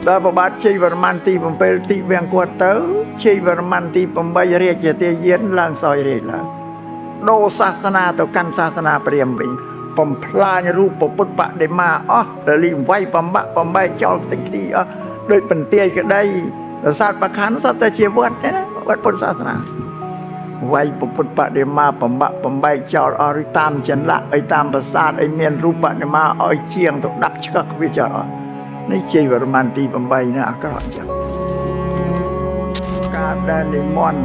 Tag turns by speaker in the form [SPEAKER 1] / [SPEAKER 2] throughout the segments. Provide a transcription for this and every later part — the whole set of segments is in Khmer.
[SPEAKER 1] ដល់ប្របាទជ័យវរ្ម័នទី7ទីវាំងគាត់ទៅជ័យវរ្ម័នទី8រាជទាយានឡើងសោយរាជឡើងដូរសាសនាទៅកាន់សាសនាព្រាហ្មណ៍វិញបំផ្លាញរូបពុទ្ធបដិមាអស់រលីងវាយបំបាក់បំបែកចោលតិចទីអស់ដោយបន្ទាយក្តីសាសបខានសតតែជាវត្តទេណាវត្តពុទ្ធសាសនាវាយពុទ្ធបដិមាបំបាក់បំបែកចោលអស់ឬតាមចន្លាក់ឲ្យតាមប្រាសាទឲ្យមានរូបបដិមាឲ្យជាងទៅដាក់ឆ្កឹះវាចោលអស់នេះជ័យវរ្ម័នទី8នេះអាក្រក់ចឹងការដែលនិមន្ត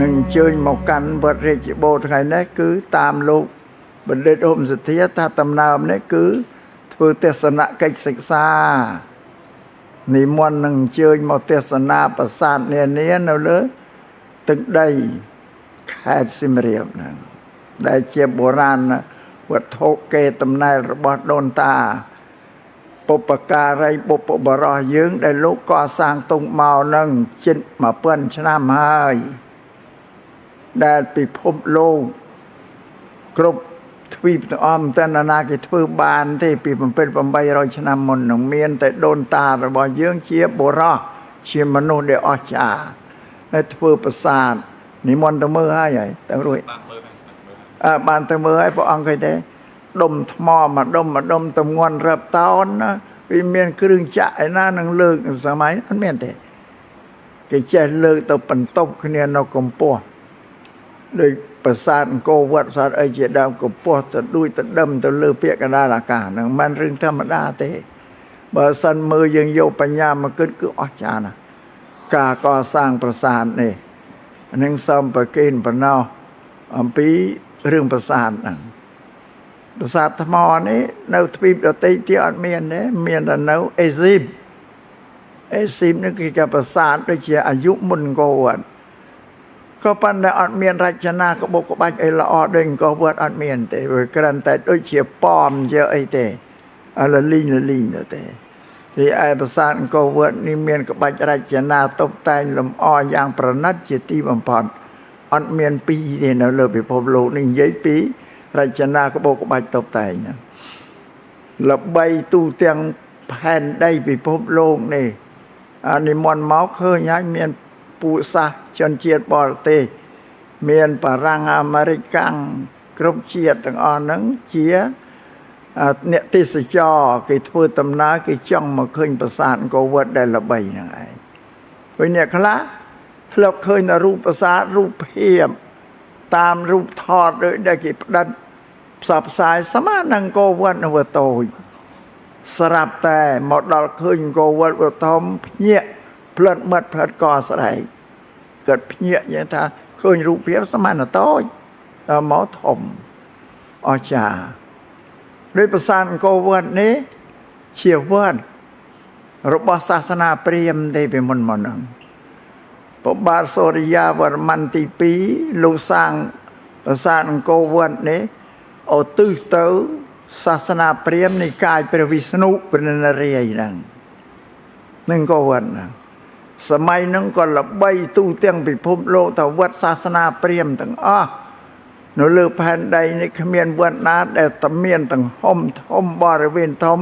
[SPEAKER 1] នឹងអញ្ជើញមកកាន់វត្តរាជបូរថ្ងៃនេះគឺតាមលោកបណ្ឌិតអ៊ុំសធាថាដំណើរនេះគឺធ្វើទស្សនកិច្ចសិក្សានិមន្តនឹងអញ្ជើញមកទស្សនាប្រាសាទនានានៅលើទឹកដីខេត្តសៀមរាបហ្នឹងដែលជាបុរាណវត្ថុកេរដំណែលរបស់ដូនតាបុព្វការីបុព្វបុរសយើងដែលលោកកសាងទុកមកនឹងជិត1000ឆ្នាំហើយដែលពិភពលោកគ្រប់ទ្វីបទាំងអស់តែណាគេធ្វើបានទេពី700-800ឆ្នាំមុននឹងមានតែដូនតារបស់យើងជាបុរសជាមនុស្សដែលអស្ចារ្យហើយធ្វើប្រាសាទនិមន្តទៅមើលហើយទៅរួចបានទៅមើលហើយព្រះអង្គគេទេដុំថ្មមួយដុំទំងន់រាប់តោនណាវាមានគ្រឿងចាក់ឯណានឹងលើកសម័យអត់មានទេគេចេះលើកទៅបន្ទប់គ្នានៅកម្ពស់ដោយប្រាសាទអង្គរវត្តប្រាសាទអីជាដើមកម្ពស់ទៅដូចទៅដិមទៅលើពាក្យកណ្ដាលអាកាសហ្នឹងមិនរឿងធម្មតាទេបើសិនមើលយើងយកបញ្ញាមកគិតគឺអស្ចារ្យណាស់ការកសាងប្រាសាទនេះនឹងសំប្រគេនបណ្ណោះអំពីរឿងប្រាសាទហ្នឹងប្រាសាទថ្មនេះនៅទ្វីបដទៃទៀតអត់មានទេមានតែនៅអេស៊ីបនេះគឺជាប្រាសាទដូចជាអាយុមុនអង្គរវត្តក៏ប៉ុន្តែអត់មានរចនាក្បូរក្បាច់អីល្អដូចអង្គរវត្តអត់មានទេវាគ្រាន់តែដូចជាប៉មជាអីទេលលីងទៅទេទីឯប្រាសាទអង្គរវត្តនេះមានក្បាច់រចនាតុបតែងលម្អយ៉ាងប្រណិតជាទីបំផុតអត់មានពីរទេនៅលើពិភពលោកនេះនិយាយពីរចនាក្បូរក្បាច់តុបតែងល្បីទូទាំងផែនដីពិភពលោកនេះនិមន្តមកឃើញហើយមានពួកសាសជនជាតិបរទេសមានបារាំងអាមេរិកកាំងគ្រប់ជាតិទាំងអស់ហ្នឹងជាអ្នកទេសចរគេធ្វើដំណើរគេចង់មកឃើញប្រាសាទអង្គរវត្តដែលល្បីហ្នឹងឯងវិញអ្នកខ្លះធ្លាប់ឃើញតែរូបប្រាសាទរូបភាពតាមរូបថតដូចដែលគេផ្ដិតផ្សព្វផ្សាយស្មើនឹងអង្គរវត្តនៅវត្តតូចស្រាប់តែមកដល់ឃើញអង្គរវត្តវត្តធំភ្ញាក់ផ្លិតមាត់ផ្លិតកស្រែកគាត់ភ្ញាក់យ៉ាងថាឃើញរូបភាពស្មើនឹងតូចដល់មកធំអស្ចារ្យដោយប្រាសាទអង្គរវត្តនេះជាវត្តរបស់សាសនាព្រាហ្មណ៍ទេពីមុនមកហ្នឹងព្រះបាទសូរិយាវរ្ម័នទី2លោកសាងប្រាសាទអង្គរវត្តនេះឧទ្ទិសទៅសាសនាព្រាហ្មណ៍នៃកាយព្រះវិស្ណុព្រះនរាយណ៍ហ្នឹងអង្គរវត្តហ្នឹងសម័យហ្នឹងក៏ល្បីទូទាំងពិភពលោកទៅវត្តសាសនាព្រាហ្មណ៍ទាំងអស់នៅលើផែនដីនេះគ្មានវត្តណាដែលតែមានទាំងហុំធំបរិវេណធំ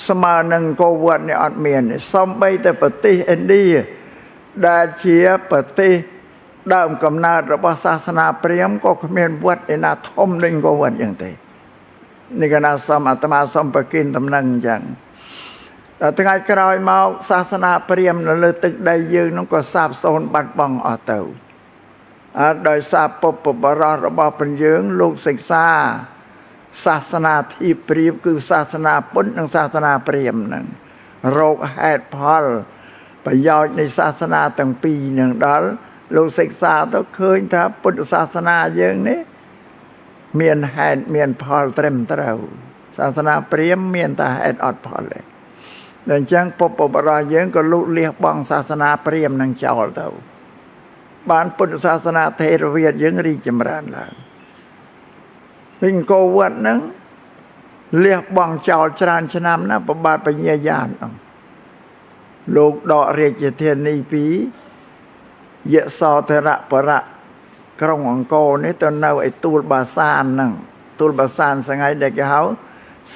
[SPEAKER 1] ស្មើនឹងអង្គរវត្តនេះអត់មានសូម្បីតែប្រទេសឥណ្ឌាដែលជាប្រទេសដើមកំណើតរបស់សាសនាព្រាហ្មណ៍ក៏គ្មានវត្តឯណាធំដូចអង្គរវត្តយ៉ាងទេនេះកណាសមអាត្មាសំប្រគិនដំណឹងអញ្ចឹងដល់ថ្ងៃក្រោយមកសាសនាព្រាហ្មណ៍នៅលើទឹកដីយើងនោះក៏សាបសូន្យបាត់បង់អស់ទៅដោយសារពុព្វបុរសរបស់ព្រះយើងលោកសិក្សាសាសនាទីព្រាហ្មណ៍គឺសាសនាពុទ្ធនិងសាសនាព្រាហ្មណ៍ហ្នឹងរោគហេតុផលប្រយោជន៍នៃសាសនាទាំងពីរនឹងដល់លោកសិក្សាទៅឃើញថាពុទ្ធសាសនាយើងនេះមានហេតុមានផលត្រឹមត្រូវសាសនាព្រាហ្មណ៍មានតែហេតុអត់ផលទេដល់អញ្ចឹងពុព្វបុរសយើងក៏លូកលាសបង់សាសនាព្រាហ្មណ៍នឹងចោលទៅបានពុទ្ធសាសនាថេរវាទយើងរីកចម្រើនឡើងវិញអង្គរវត្តហ្នឹងលះបង់ចោលច្រើនឆ្នាំណាស់ប្របាទបញ្ញាញាណហ្នឹងលោកដករាជធានីពីយសោធរៈបរៈក្រុងអង្គរនេះទៅនៅឯទួលបាសានហ្នឹងទួលបាសានស្ងៃដែលគេហៅ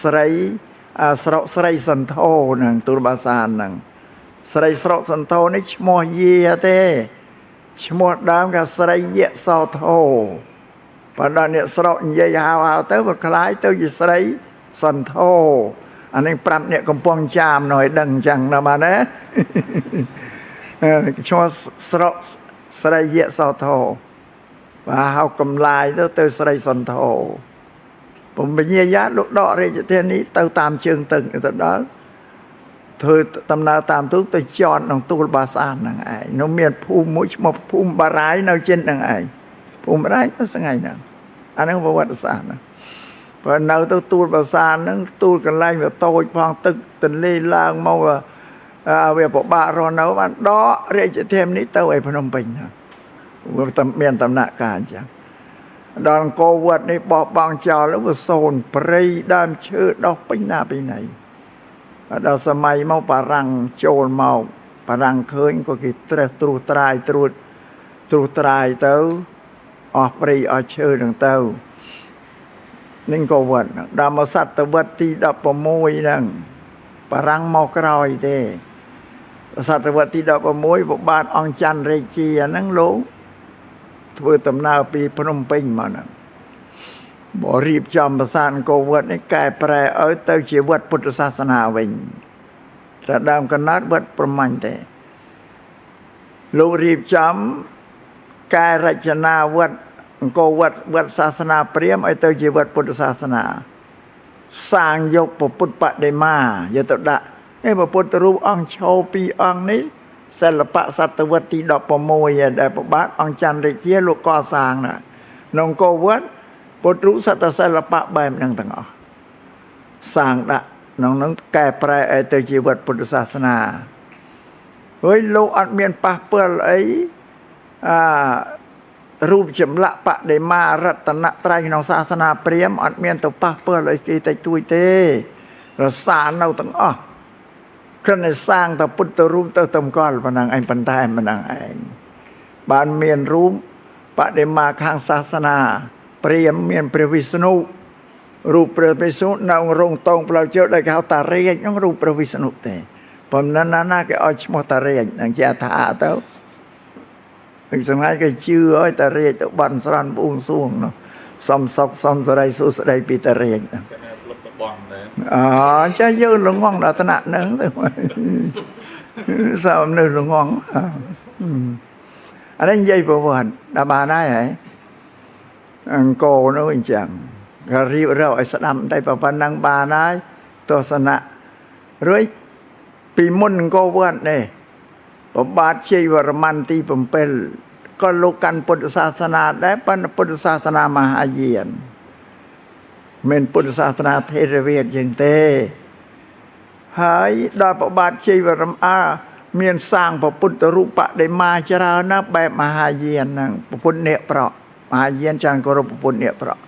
[SPEAKER 1] ស្រីស្រុកស្រីសន្ធោហ្នឹងទួលបាសានហ្នឹង ស្រីស្រកសន្ធោនេះឈ្មោះយាទេឈ្មោះដើមគេស្រីយៈសោធោបើដល់អ្នកស្រកនិយាយហៅទៅវាคล้ายទៅជាស្រីសន្ធោអានេះប្រាប់អ្នកកំពុងចាមនៅឲ្យដឹងអញ្ចឹងណាបាទណាឈ្មោះស្រកស្រីយៈសោធោបាទហៅកំឡាយទៅស្រីសន្ធោผมបញ្ញាយ៉ាលោកដករាជធានីទៅតាមជើងទឹកទៅដល់ធ្វើដំណើរតាមទូកទៅចតក្នុងទូលបាសានហ្នឹងឯងនៅមានភូមិមួយឈ្មោះភូមិបារាយនៅចិនហ្នឹងឯងភូមិបារាយទៅស្ងាយហ្នឹងអាហ្នឹងប្រវត្តិសាស្ត្រណាបើនៅទៅទូលបាសានហ្នឹងទូលកន្លែងវាតូចផងទឹកទន្លេឡើងមកវាពិបាករស់នៅបានដករាជធានីទៅឯភ្នំពេញហ្នឹងវាមានដំណាក់កាលអញ្ចឹងដល់អង្គរវត្តនេះបោះបង់ចោលវាសូន្យព្រៃដើមឈើដុះពេញណាពេញណីដល់សម័យមកបារាំងចូលមកបារាំងឃើញក៏គេត្រេះត្រួសត្រាយទៅអស់ព្រៃអស់ឈើហ្នឹងទៅនឹងក៏វត្តដល់មកសតវត្សទី16ហ្នឹងបារាំងមកក្រោយទេសតវត្សទី16ព្រះបាទអង្គច័ន្ទរាជាហ្នឹងលោកធ្វើដំណើរពីភ្នំពេញមកហ្នឹងបរៀបចំប្រាសាទអង្គរវត្តនេះកែប្រែឲ្យទៅជាវត្តពុទ្ធសាសនាវិញតែដើមកណ្ដាលវត្តប្រមាញ់ទេលោករៀបចំកែរចនាវត្តអង្គរវត្តសាសនាព្រាហ្មណ៍ឲ្យទៅជាវត្តពុទ្ធសាសនាសាងយកពុទ្ធបដិមាយកទៅដាក់ព្រះពុទ្ធរូបអង្គឈរពីរអង្គនេះសិល្បៈសតវត្សទី16ដែលព្រះបាទអង្គច័ន្ទរាជាលោកកសាងណាក្នុងអង្គរវត្តពុទ្ធរូបសតសិល្បៈបែបហ្នឹងទាំងអស់សាងដាក់ក្នុងហ្នឹងកែប្រែឲ្យទៅជាវត្តពុទ្ធសាសនាហើយលោកអត់មានប៉ះពាល់អីរូបចម្លាក់បដិមារតនត្រ័យក្នុងសាសនាព្រាហ្មណ៍អត់មានទៅប៉ះពាល់អីគេតិចតួចទេរសានៅទាំងអស់គ្រាន់តែសាងតែពុទ្ធរូបទៅតម្កល់ប៉ុណ្ណឹងឯងប៉ុន្តែប៉ុណ្ណឹងឯងបានមានរូបបដិមាខាងសាសនាព្រាហ្មណ៍មានព្រះវិស្ណុរូបព្រះវិស្ណុនៅរងតងផ្លូវជើដែលគេហៅតារេជហ្នឹងរូបព្រះវិស្ណុទេប៉ុន្តែណាគេឲ្យឈ្មោះតារេជនឹងជាថាទៅពីសម្រាប់គេជឿឲ្យតារេជទៅបន់ស្រន់បួងសួងនោះសំសុកសំសរីសុស្ដីពីតារេជហ្នឹងចាយើងល្ងងដល់ថ្នាក់ហ្នឹងទៅsao nơi là ngon anh ấy dây vào vườn đã bà nói vậy cô nó bình chẳng rồi riu rồi sẽ đâm tay vào phần năng bà nói tôi sẽ nạ rồi bị môn cô vườn này bà bát chơi vào man ti bầm pel có lúc căn Phật sa sana đấy pan Phật sa sana mà hai diện mình Phật sa sana thế Việt dân têហើយដល់ប្របាទជ័យវរ្មមានសាងព្រះពុទ្ធរូបបដិមាច្រើនណាស់បែបមហាយានហ្នឹងព្រះពុទ្ធអ្នកប្រក់មហាយានចាងគោរពព្រះពុទ្ធអ្នកប្រក់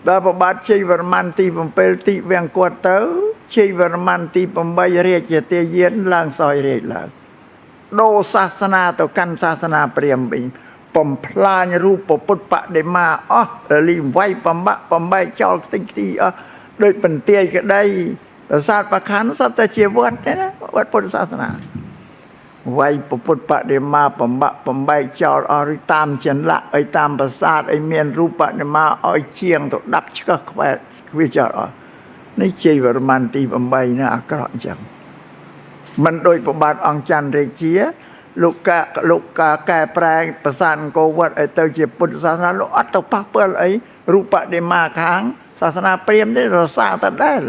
[SPEAKER 1] ដល់ប្របាទជ័យវរ្ម័នទី7ទីវាំងគាត់ទៅជ័យវរ្ម័នទី8រាជទាយានឡើងសោយរាជឡើងដូរសាសនាទៅកាន់សាសនាព្រាហ្មណ៍វិញបំផ្លាញរូបព្រះពុទ្ធបដិមាអស់លីវាយបំបាក់បំបែកចោលខ្ទេចខ្ទីអស់ដោយបន្ទាយក្តីប្រាសាទបខានសត្វតែជាវត្តទេណាវត្តពុទ្ធសាសនាវាយពុទ្ធបដិមាបំបាក់បំបែកចោលអស់ឬតាមចន្លាក់ឲ្យតាមប្រាសាទឲ្យមានរូបបដិមាឲ្យជាងទៅដាប់ឆ្កឹះខ្វែវាចោលអស់នេះជ័យវរ្ម័នទី8ណាអាក្រក់អញ្ចឹងមិនដូចប្របាទអង្គច័ន្ទរាជាលោកកាកែប្រែប្រាសាទអង្គរវត្តឲ្យទៅជាពុទ្ធសាសនាលោកអត់ទៅប៉ះពាល់អីរូបបដិមាខាងសាសនាព្រាហ្មណ៍នេះរសាតែដែរ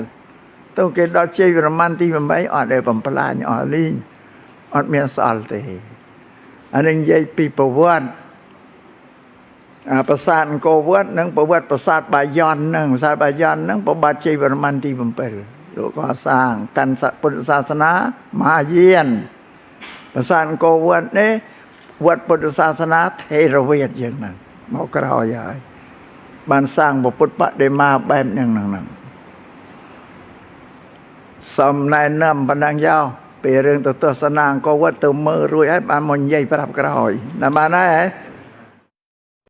[SPEAKER 1] ទៅគេដល់ជ័យវរ្ម័នទី8អត់ដែលបំផ្លាញអស់លីងអត់មានស្អល់ទេអានេះនិយាយពីប្រវត្តិប្រាសាទអង្គរវត្តនិងប្រវត្តិប្រាសាទបាយ័នហ្នឹងប្រាសាទបាយ័នហ្នឹងប្របាទជ័យវរ្ម័នទី7លោកក៏សាងកាន់ពុទ្ធសាសនាមហាយានប្រាសាទអង្គរវត្តនេះវត្តពុទ្ធសាសនាថេរវាទយ៉ាងហ្នឹងមកក្រោយហើយបានសាងពុទ្ធបដិមាបែបហ្នឹងហ្នឹងសំណែនំបណ្ដឹងយោពេលរឿងទៅទស្សនាអង្គរវត្តទៅមើលរួចហើយបានមកនិយាយប្រាប់ក្រោយណាបានហើយ